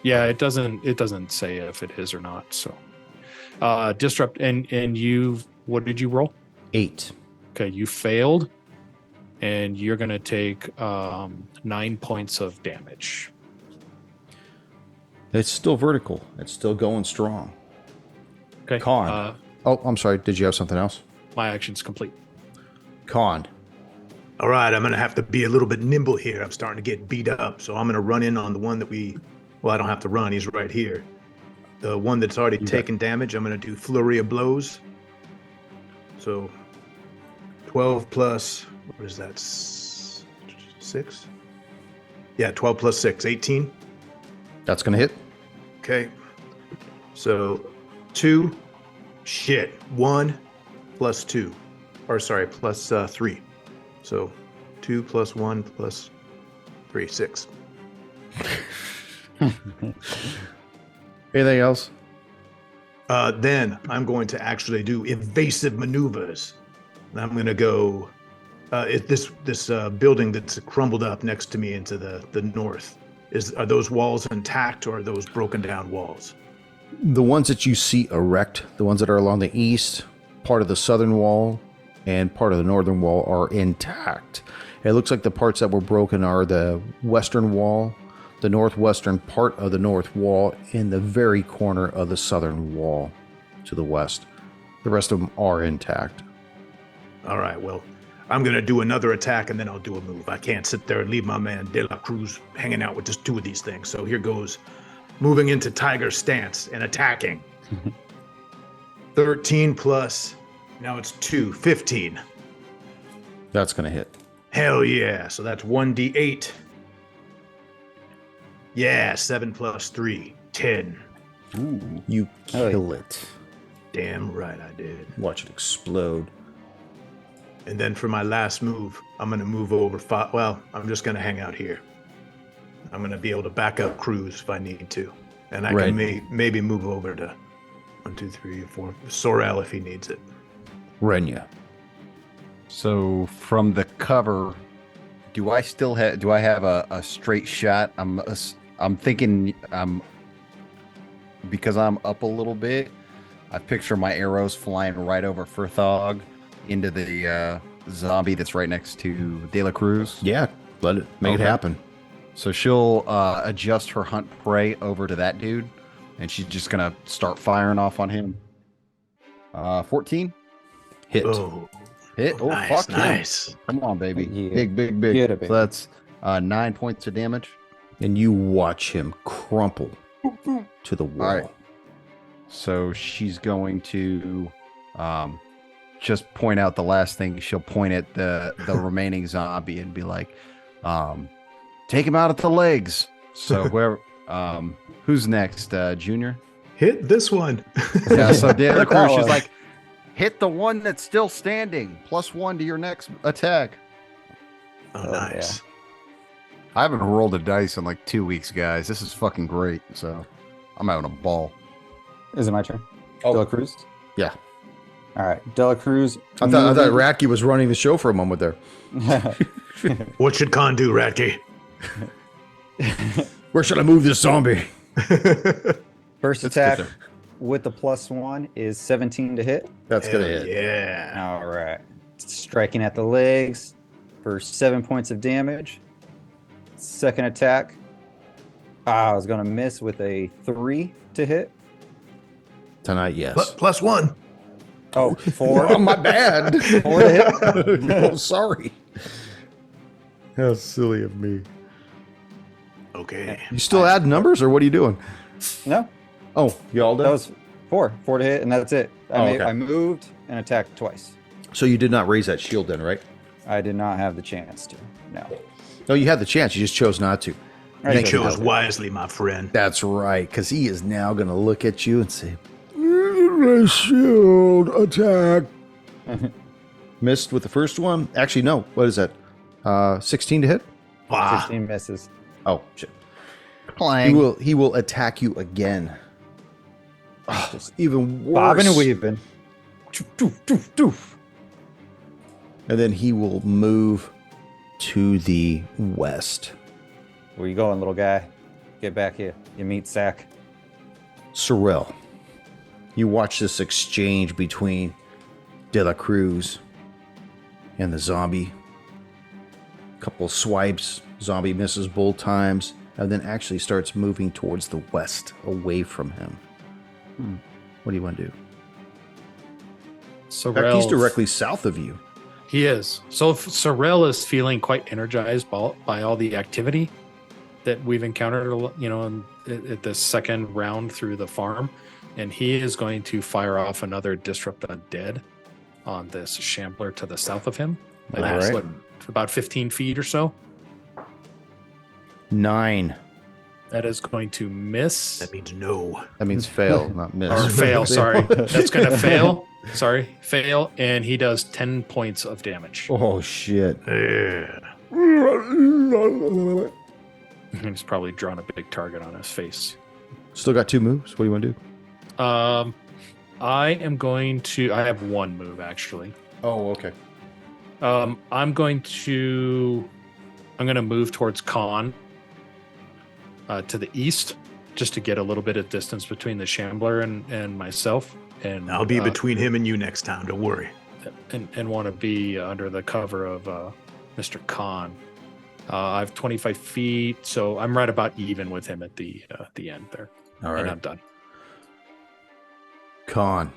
Yeah, it doesn't. It doesn't say if it is or not. So, disrupt and you. What did you roll? 8. Okay, you failed, and you're gonna take 9 points of damage. It's still vertical. It's still going strong. Okay, Con. Oh, I'm sorry. Did you have something else? my action's complete. Con. All right, I'm going to have to be a little bit nimble here. I'm starting to get beat up. So I'm going to run in on the one that I don't have to run. He's right here. The one that's already taken damage, I'm going to do flurry of blows. So 12 plus, what is that? 6? Yeah, 12 plus 6, 18. That's going to hit. Okay. So 2, 1 plus 2. Or sorry, plus 3. So 2 plus 1 plus 3, 6. Anything else? Then I'm going to actually do evasive maneuvers. And I'm going to go this building that's crumbled up next to me into the north. Are those walls intact or are those broken down walls? The ones that you see erect, the ones that are along the east, part of the southern wall, and part of the northern wall are intact. It looks like the parts that were broken are the western wall, the northwestern part of the north wall, and the very corner of the southern wall to the west. The rest of them are intact. All right, well, I'm going to do another attack and then I'll do a move. I can't sit there and leave my man De La Cruz hanging out with just 2 of these things. So here goes. Moving into tiger stance and attacking. 13 plus, now it's 2, 15. That's going to hit. Hell yeah. So that's 1d8. Yeah, 7 plus 3, 10. Ooh. You kill it. Damn right I did. Watch it explode. And then for my last move, I'm going to move over. I'm just going to hang out here. I'm going to be able to back up Cruz if I need to. And I can maybe move over to 1, 2, 3, 4. Sorrel if he needs it. Renya. So from the cover, do I have a straight shot? I'm thinking because I'm up a little bit. I picture my arrows flying right over Furthog into the zombie that's right next to De La Cruz. Yeah, let it make it happen. So she'll adjust her hunt prey over to that dude, and she's just gonna start firing off on him. 14 hit. Hit. Oh, nice, fuck nice. Yeah. Come on, baby. Yeah. Big. Get it, baby. So that's 9 points of damage. And you watch him crumple to the wall. All right. So she's going to just point out the last thing. She'll point at the remaining zombie and be like, take him out at the legs. So whoever, who's next? Junior? Hit this one. Yeah, so De La Cruz, she's like, hit the one that's still standing. +1 to your next attack. Oh, nice. I haven't rolled a dice in like 2 weeks, guys. This is fucking great. So I'm having a ball. Is it my turn? Oh. De La Cruz? Yeah. All right. De La Cruz. I thought Ratke was running the show for a moment there. What should Khan do, Ratke? Where should I move this zombie? First attack with the +1 is 17 to hit. That's going to hit. Yeah. All right. Striking at the legs for 7 points of damage. Second attack. I was going to miss with a 3 to hit. Tonight, yes. +1. Oh, 4. Oh, my bad. 4 to hit. Oh, sorry. How silly of me. Okay. You still add numbers, or what are you doing? No, Oh, you all done? that was 4 to hit, and that's it. Okay. I moved and attacked twice. So you did not raise that shield then, right? I did not have the chance to. No. No, you had the chance. You just chose not to. You chose wisely, my friend. That's right, because he is now going to look at you and say, shield attack. Missed with the first one. Actually, no. What is that? 16 to hit? Wow. 16 misses. Oh, shit. Clang. He will attack you again. Oh, Just even worse. bobbing and weaving. And then he will move to the west. Where you going, little guy? Get back here, you meat sack. Sorrel, you watch this exchange between De La Cruz and the zombie. Couple of swipes, zombie misses both times, and then actually starts moving towards the west, away from him. What do you want to do? He's directly south of you. He is. So Sorrel is feeling quite energized by all the activity that we've encountered, at the second round through the farm. And he is going to fire off another Disrupt Undead on this shambler to the south of him. All right. About 15 feet or so. 9. That is going to miss. That means no. That means fail, not miss. Or fail, sorry. That's going to fail. Sorry, fail. And he does 10 points of damage. Oh, shit. Yeah. He's probably drawn a big target on his face. Still got 2 moves. What do you want to do? I have 1 move, actually. Oh, okay. I'm going to move towards Khan to the east, just to get a little bit of distance between the shambler and myself. And I'll be between him and you next time. Don't worry. And want to be under the cover of Mr. Khan. I have 25 feet, so I'm right about even with him at the end there. All right. And I'm done. Khan,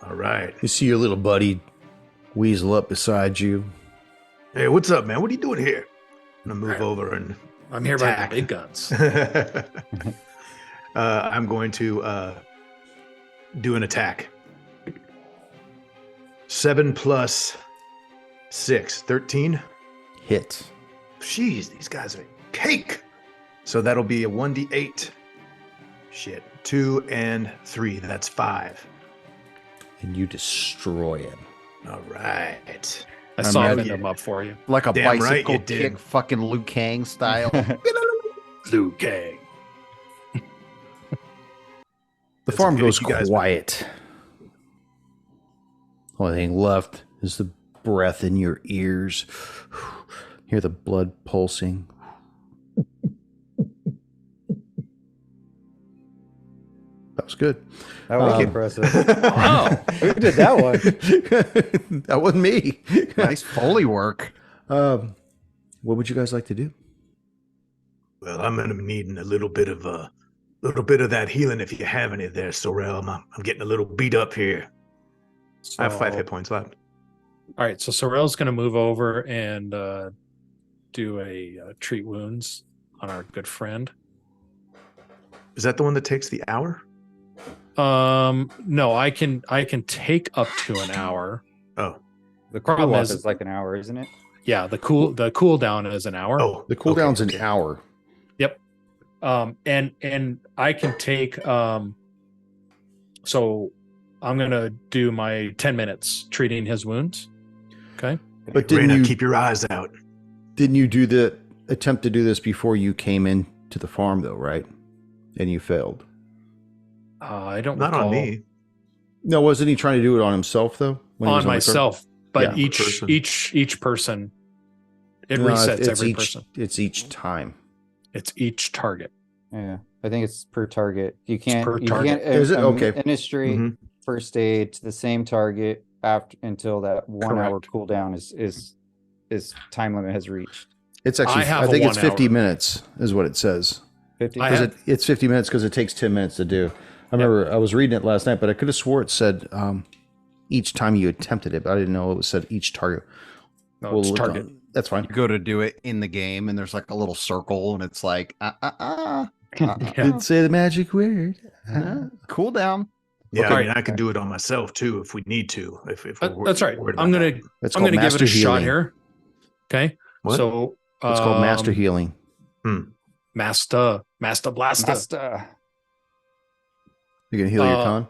All right. you see your little buddy weasel up beside you. Hey, what's up, man? What are you doing here? I'm going to move over and I'm here by the attack. big guns. I'm going to do an attack. 7 plus 6, 13. Hit. Jeez, these guys are cake. So that'll be a 1d8. Shit. 2 and 3. That's 5. And you destroy him. All right. I I'm softened ready. him up for you. Like a Damn right bicycle you did. kick, fucking Liu Kang style. Liu Kang. The That's farm okay, goes you guys- quiet. Only thing left is the breath in your ears. Hear the blood pulsing. That was good. That was Um, impressive. Wow. Who did that one? That wasn't me. Nice Foley work. What would you guys like to do? Well, I'm gonna be needing a little bit of that healing if you have any there, Sorrel. I'm getting a little beat up here. I have 5 hit points left. All right, so Sorrel's going to move over and do a treat wounds on our good friend. Is that the one that takes the hour? No, I can take up to an hour. Oh, The Problem cool off is- is like an hour, isn't it? Yeah, the cooldown is an hour. oh, The cooldown's okay. an hour. And I can take so I'm gonna do my 10 minutes treating his wounds. Okay. But didn't Reyna, you keep your eyes out. didn't you do the attempt to do this before you came into the farm though, right? And you failed. I don't Not on recall. me. No, wasn't he trying to do it on himself though? When he was On the farm? myself, but Yeah, each person. each person it No, resets it's every each, person. It's each time. It's each target. Yeah, I think it's per target. You can't. per You target. can't Is it? Okay. Administrate Mhm. first aid to the same target after until that 1 hour Correct. cooldown is time limit has reached. It's actually I have I a think it's 1 50 hour. minutes is what it says. 50. I 'Cause have- it's 50 minutes because it takes 10 minutes to do. I remember I was reading it last night, but I could have swore it said each time you attempted it, but I didn't know it was said each target. No, We'll it's look target. on- That's fine. You go to do it in the game, and there's like a little circle, and it's like, Yeah. Didn't say the magic word. cool down. Yeah, Okay. I mean, I could do it on myself too if we need to. If we're That's right. worried I'm about gonna that. It's I'm called gonna give it master a shot healing. here. Okay. What? So It's called master healing. Master Blaster. Master. You're gonna heal your Uh, con.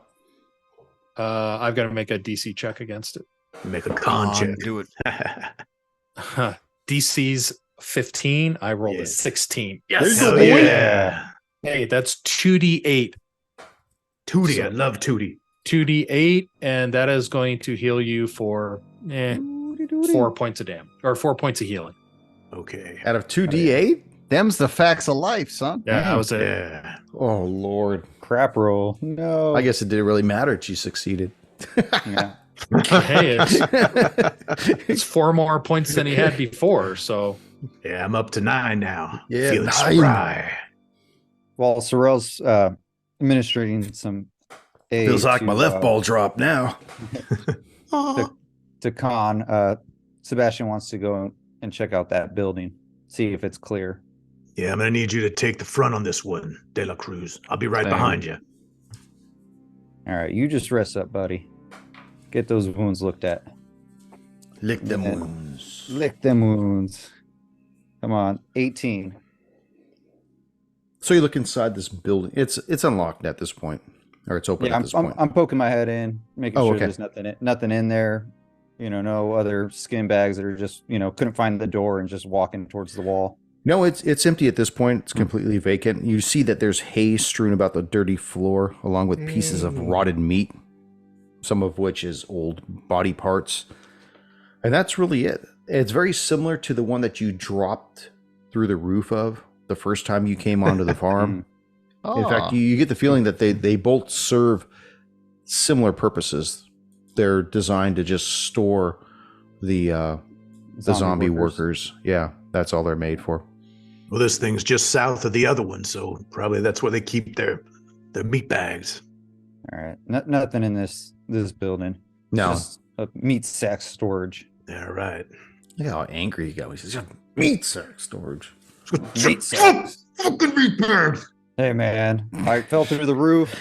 I've got to make a DC check against it. Make a con check. Do it. DC's 15. I rolled Yeah. a 16. There Yes. you go, Hell boy. yeah. Hey, that's 2d8. Tootie, So- I love Tootie. 2d8, and that is going to heal you for 4 points of damage or 4 points of healing. Okay. Out of 2d8? Them's the facts of life, son. Yeah, Damn. that was it. Yeah. Oh lord. Crap roll. No. I guess it didn't really matter. She succeeded. Yeah. Hey, it's 4 more points than he had before. So Yeah, I'm up to 9 now. Yeah, Feeling 9. spry. While Sorrel's administrating some aid Feels like to, my left ball dropped now. to Khan, Sebastian wants to go and check out that building, see if it's clear. Yeah, I'm gonna need you to take the front on this one, De La Cruz. I'll be right Same. behind you. All right, you just rest up, buddy. Get those wounds looked at. Lick them Yeah. wounds. Lick them wounds. Come on, 18. So you look inside this building. It's unlocked at this point, or it's open Yeah, at I'm, this I'm, point. I'm poking my head in, making Oh, sure okay. there's nothing in there. You know, no other skin bags that are just, couldn't find the door and just walking towards the wall. No, it's empty at this point. It's completely vacant. You see that there's hay strewn about the dirty floor, along with pieces of rotted meat, some of which is old body parts. And that's really it. It's very similar to the one that you dropped through the roof of the first time you came onto the farm. In fact, you get the feeling that they both serve similar purposes. They're designed to just store the zombie workers. Yeah, that's all they're made for. Well, this thing's just south of the other one, so probably that's where they keep their meat bags. All right, nothing in this building. No, Just a meat sack storage. Yeah, right. look how angry he got. He says, "Meat sack storage." Meat sacks. Fucking meat bags. Hey man, I fell through the roof.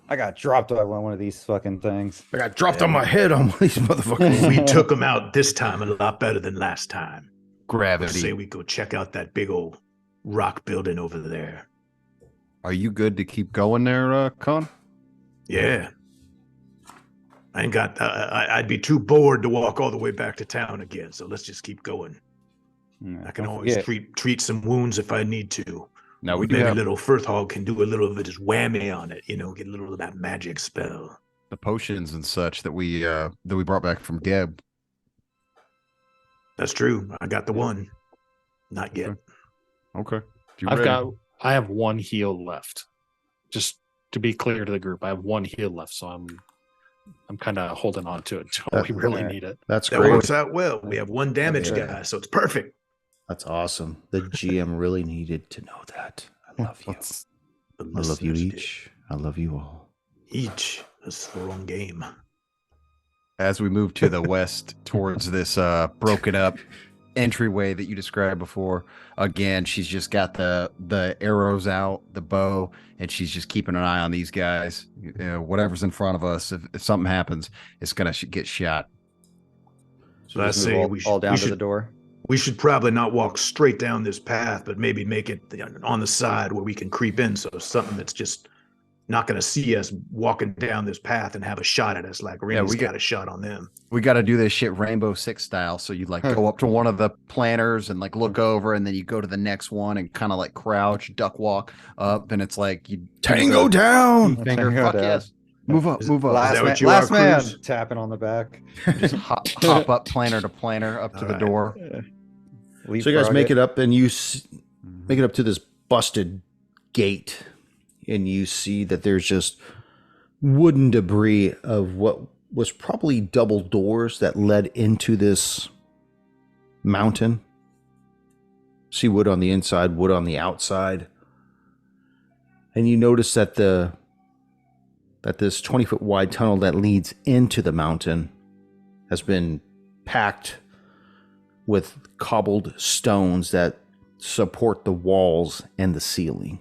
I got dropped by one of these fucking things. I got dropped on my head on one of these motherfuckers. We took them out this time a lot better than last time. I Gravity. say we go check out that big old rock building over there. Are you good to keep going there, Con? Yeah. I ain't got. I'd be too bored to walk all the way back to town again. So let's just keep going. I can always treat some wounds if I need to. No, we do maybe have little Firthog can do a little of his whammy on it. Get a little of that magic spell. the potions and such that we brought back from Geb. That's true. I got the one. Not yet. Okay. I have one heal left. Just to be clear to the group, I have one heal left, so I'm kind of holding on to it until we really need it. That's That great. works out well. We have one damage guy, so it's perfect. That's awesome. The GM really needed to know that. I love you. I love you each. I love you all. Each. That's the wrong game. As we move to the west towards this broken up entryway that you described before, again, she's just got the arrows out, the bow, and she's just keeping an eye on these guys. Whatever's in front of us, if something happens, it's gonna get shot. So I say all down to the door. We should probably not walk straight down this path, but maybe make it on the side where we can creep in. So something that's just not going to see us walking down this path and have a shot at us like Ray's got a shot on them. We got to do this shit Rainbow Six style. So you go up to one of the planters and look over, and then you go to the next one and kind of crouch, duck walk up, and it's like you Tango down. finger. Tango Fuck down. yes. Move up. Last man tapping on the back. Just hop up planter to planter up to the door. So you guys make it up, and you make it up to this busted gate, and you see that there's just wooden debris of what was probably double doors that led into this mountain. See wood on the inside, wood on the outside, and you notice that this 20-foot wide tunnel that leads into the mountain has been packed with cobbled stones that support the walls and the ceiling.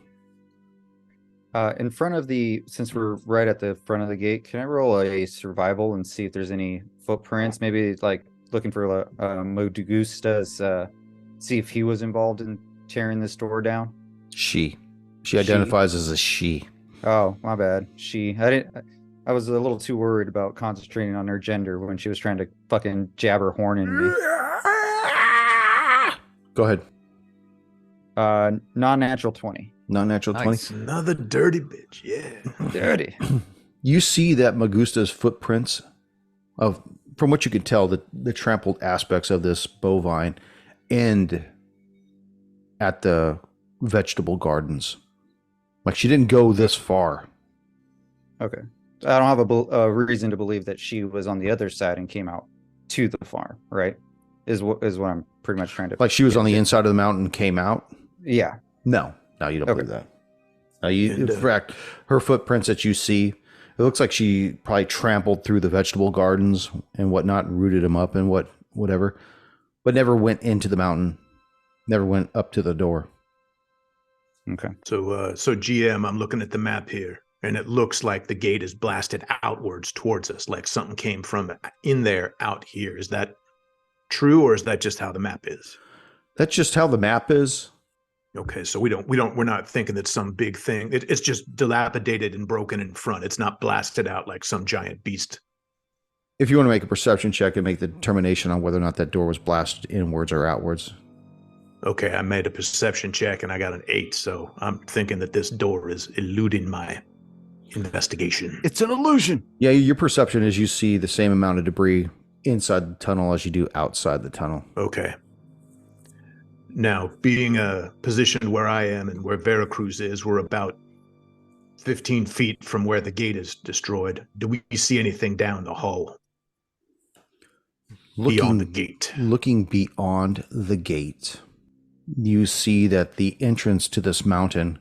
In front of since we're right at the front of the gate, can I roll a survival and see if there's any footprints? Maybe looking for Modugusta's, see if he was involved in tearing this door down. She identifies as a she. Oh, my bad. I was a little too worried about concentrating on her gender when she was trying to fucking jab her horn in me. Go ahead. Non-natural 20. Non-natural 20. Another dirty bitch. Yeah. Dirty. You see that Magusta's footprints from what you can tell, the trampled aspects of this bovine end at the vegetable gardens. Like she didn't go this far. Okay. I don't have a reason to believe that she was on the other side and came out to the farm, right? Is what I'm pretty much trying to... Like she was on the inside of the mountain and came out? Yeah. No, you don't believe that. In fact, her footprints that you see, it looks like she probably trampled through the vegetable gardens and whatnot and rooted them up and whatever, but never went into the mountain, never went up to the door. Okay. So GM, I'm looking at the map here, and it looks like the gate is blasted outwards towards us, like something came from in there out here. Is that true, or is that just how the map is? That's just how the map is. Okay, so we're not thinking that some big thing. It's just dilapidated and broken in front. It's not blasted out like some giant beast. If you want to make a perception check and make the determination on whether or not that door was blasted inwards or outwards. Okay, I made a perception check and I got an 8, so I'm thinking that this door is eluding my investigation. It's an illusion. Yeah, your perception is you see the same amount of debris inside the tunnel as you do outside the tunnel. Okay. Now, being positioned where I am and where Veracruz is, we're about 15 feet from where the gate is destroyed. Do we see anything down the hall? Beyond the gate. Looking beyond the gate, you see that the entrance to this mountain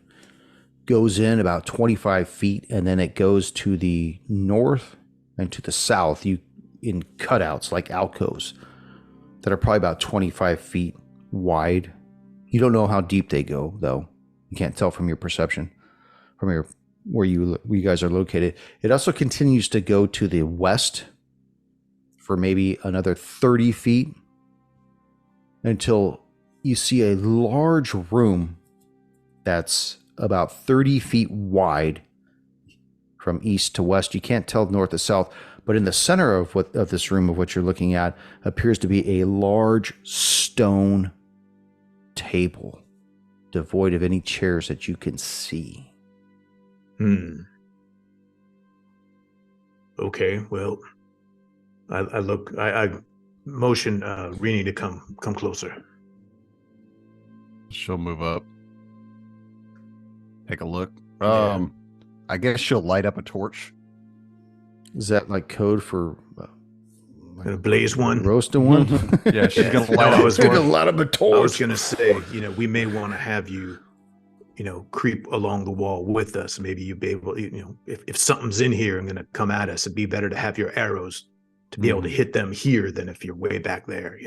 goes in about 25 feet, and then it goes to the north and to the south, in cutouts like alcoves that are probably about 25 feet wide. You don't know how deep they go, though. You can't tell from your perception, from your where you guys are located. It also continues to go to the west for maybe another 30 feet until you see a large room that's about 30 feet wide from east to west. You can't tell north to south, but in the center of this room of what you're looking at appears to be a large stone table devoid of any chairs that you can see. Okay, well, I motion Rini to come closer. She'll move up. Take a look. Yeah. I guess she'll light up a torch. Is that like code for Blaze one? roasting one? Yeah, she's gonna No, light I up. was Gonna going- light up a I was torch. gonna say, we may want to have you, creep along the wall with us. Maybe you'd be able, if something's in here and gonna come at us, it'd be better to have your arrows to be able to hit them here than if you're way back there.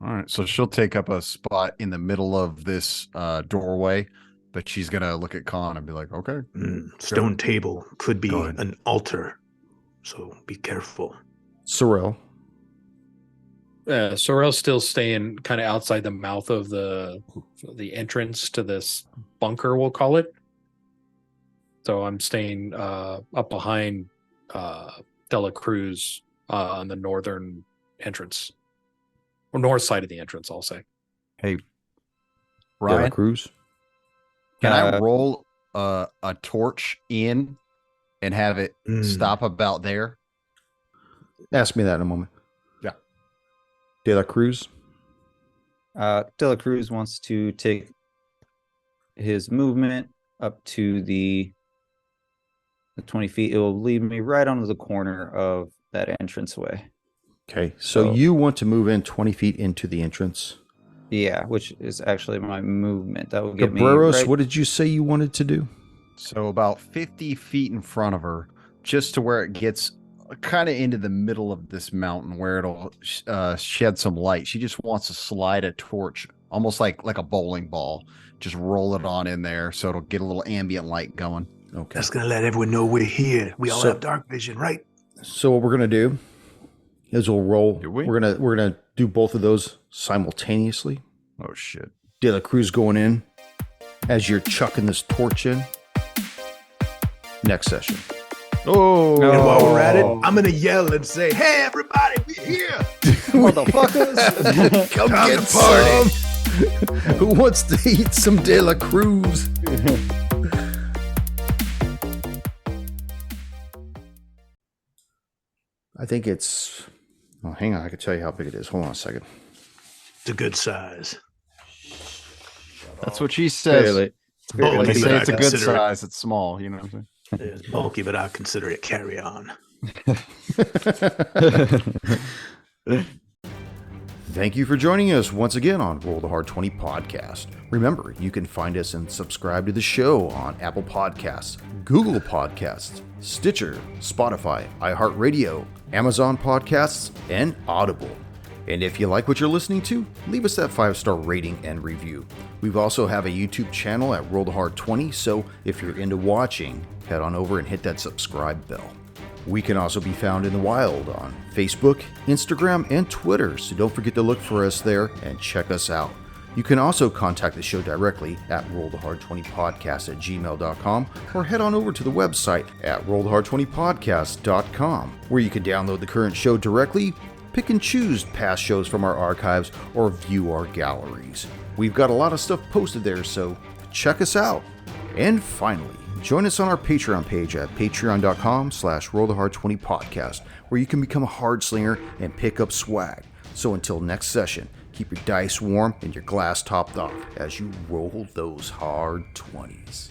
All right, so she'll take up a spot in the middle of this doorway, but she's gonna look at Khan and be like, "Okay." Stone table could be Go ahead. an altar, so be careful. Sorrel. Sorrel's still staying kind of outside the mouth of the entrance to this bunker, we'll call it. So I'm staying up behind Dela Cruz on the northern entrance, or north side of the entrance, I'll say. Hey, Dela Ryan, Cruz. can I roll a torch in and have it stop about there? Ask me that in a moment. Yeah. De La Cruz. Dela Cruz wants to take his movement up to the 20 feet. It will lead me right onto the corner of that entranceway. Okay, so you want to move in 20 feet into the entrance. Yeah, which is actually my movement. That will get me Cabreros, right. what did you say you wanted to do? So about 50 feet in front of her, just to where it gets kind of into the middle of this mountain where it'll shed some light. She just wants to slide a torch, almost like a bowling ball. Just roll it on in there so it'll get a little ambient light going. Okay. That's gonna let everyone know we're here. We all So- have dark vision, right? So what we're gonna do is we'll roll. Do we? We're gonna do both of those simultaneously. Oh shit. De La Cruz going in as you're chucking this torch in. Next session. Oh, And while we're at it, I'm gonna yell and say, "Hey, everybody, we're here! Motherfuckers! Come Time get to party." some. Who wants to eat some De La Cruz? I think it's. Oh, hang on. I can tell you how big it is. Hold on a second. It's a good size. that's what she says. Barely. When Bulky, they but say I it's a good consider it- size, it's small. You know what I'm saying? It's bulky, but I consider it carry on. Thank you for joining us once again on Roll the Hard 20 podcast. Remember, you can find us and subscribe to the show on Apple Podcasts, Google Podcasts, Stitcher, Spotify, iHeartRadio, Amazon Podcasts, and Audible. And if you like what you're listening to, leave us that 5-star rating and review. We also have a YouTube channel at Roll the Hard 20, so if you're into watching, head on over and hit that subscribe bell. We can also be found in the wild on Facebook, Instagram, and Twitter, so don't forget to look for us there and check us out. You can also contact the show directly at rollthehard20podcast@gmail.com or head on over to the website at rollthehard20podcast.com, where you can download the current show directly, pick and choose past shows from our archives, or view our galleries. We've got a lot of stuff posted there, so check us out. And finally, join us on our Patreon page at patreon.com/rollthehard20podcast, where you can become a hard slinger and pick up swag. So until next session, keep your dice warm and your glass topped off as you roll those hard 20s.